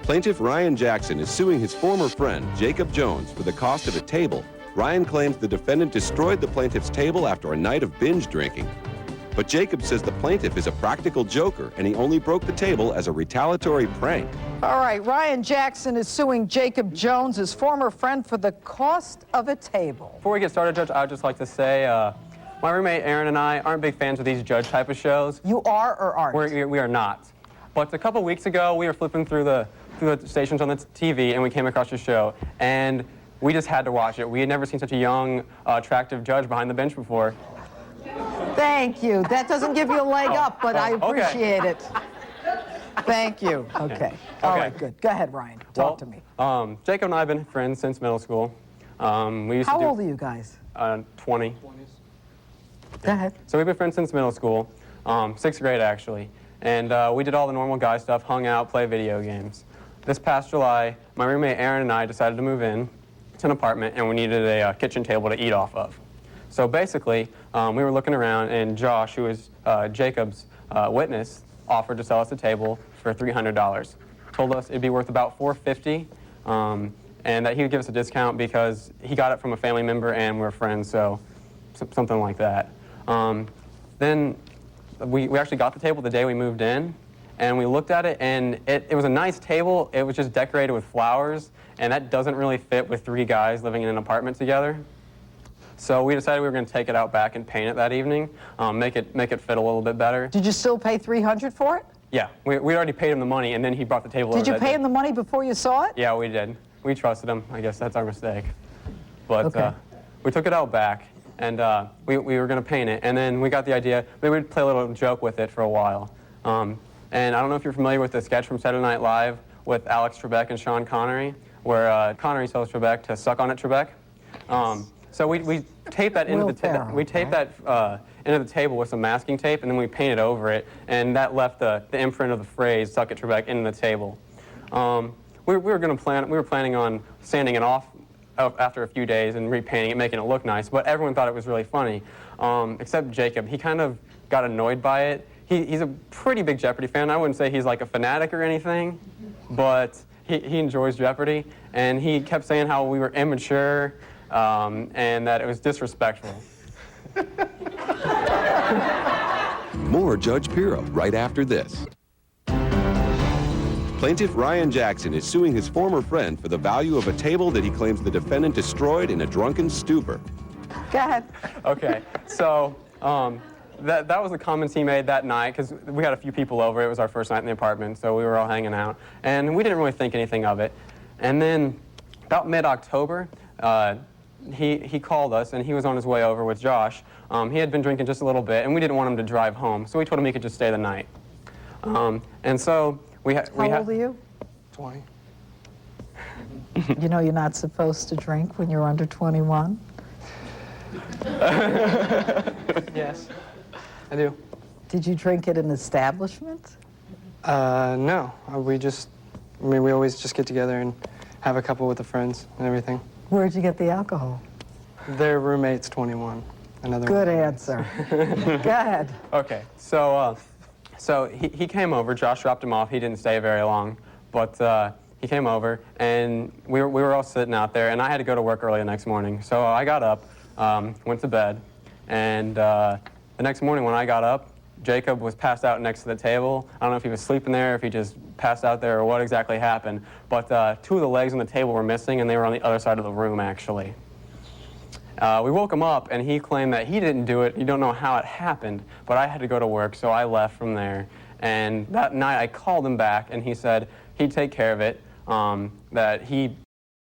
Plaintiff Ryan Jackson is suing his former friend, Jacob Jones, for the cost of a table. Ryan claims the defendant destroyed the plaintiff's table after a night of binge drinking. But Jacob says the plaintiff is a practical joker and he only broke the table as a retaliatory prank. All right, Ryan Jackson is suing Jacob Jones, his former friend, for the cost of a table. Before we get started, Judge, I would just like to say my roommate Aaron and I aren't big fans of these judge type of shows. You are or aren't? We are not. But a couple weeks ago, we were flipping through the stations on the TV and we came across your show. And we just had to watch it. We had never seen such a young, attractive judge behind the bench before. Thank you. That doesn't give you a leg up, but I appreciate it. Thank you. Okay. All right, good. Go ahead, Ryan. Talk to me. Jacob and I have been friends since middle school. How old are you guys? 20. Go ahead. So we've been friends since middle school, 6th grade actually. And we did all the normal guy stuff, hung out, play video games. This past July, my roommate Aaron and I decided to move in to an apartment and we needed a kitchen table to eat off of. So basically, we were looking around and Josh, who is Jacob's witness, offered to sell us a table for $300. Told us it'd be worth about $450, and that he would give us a discount because he got it from a family member and we're friends, so something like that. Then we actually got the table the day we moved in, and we looked at it, and it was a nice table. It was just decorated with flowers, and that doesn't really fit with 3 guys living in an apartment together. So we decided we were going to take it out back and paint it that evening, make it fit a little bit better. Did you still pay $300 for it? Yeah, we already paid him the money, and then he brought the table over. Did you pay him the money before you saw it? Yeah, we did. We trusted him. I guess that's our mistake. But okay. We took it out back, and we were going to paint it, and then we got the idea, maybe we'd play a little joke with it for a while. And I don't know if you're familiar with the sketch from Saturday Night Live with Alex Trebek and Sean Connery, where Connery tells Trebek to suck on it, Trebek. So we taped that into into the table with some masking tape, and then we painted over it, and that left the imprint of the phrase "suck it, Trebek" into the table. We were planning on sanding it off after a few days and repainting it, making it look nice, but everyone thought it was really funny, except Jacob. He kind of got annoyed by it. He's a pretty big Jeopardy fan. I wouldn't say he's like a fanatic or anything, but he enjoys Jeopardy, and he kept saying how we were immature. And that it was disrespectful. More Judge Pirro right after this. Plaintiff Ryan Jackson is suing his former friend for the value of a table that he claims the defendant destroyed in a drunken stupor. Go ahead. Okay, so that was the comments he made that night, because we had a few people over. It was our first night in the apartment, so we were all hanging out. And we didn't really think anything of it. And then about mid-October, he called us, and he was on his way over with Josh. He had been drinking just a little bit, and we didn't want him to drive home, so we told him he could just stay the night. And so How old are you? 20. You know you're not supposed to drink when you're under 21? Yes, I do. Did you drink at an establishment? No. We always just get together and have a couple with the friends and everything. Where'd you get the alcohol? Their roommate's 21. Another Good one. answer. Go ahead. Okay, so he came over. Josh dropped him off. He didn't stay very long, but he came over, and we were all sitting out there, and I had to go to work early the next morning. So I got up, went to bed, and the next morning when I got up, Jacob was passed out next to the table. I don't know if he was sleeping there, if he just passed out there, or what exactly happened, but 2 of the legs on the table were missing, and they were on the other side of the room, actually. We woke him up, and he claimed that he didn't do it. He don't know how it happened, but I had to go to work, so I left from there. And that night, I called him back, and he said he'd take care of it, that he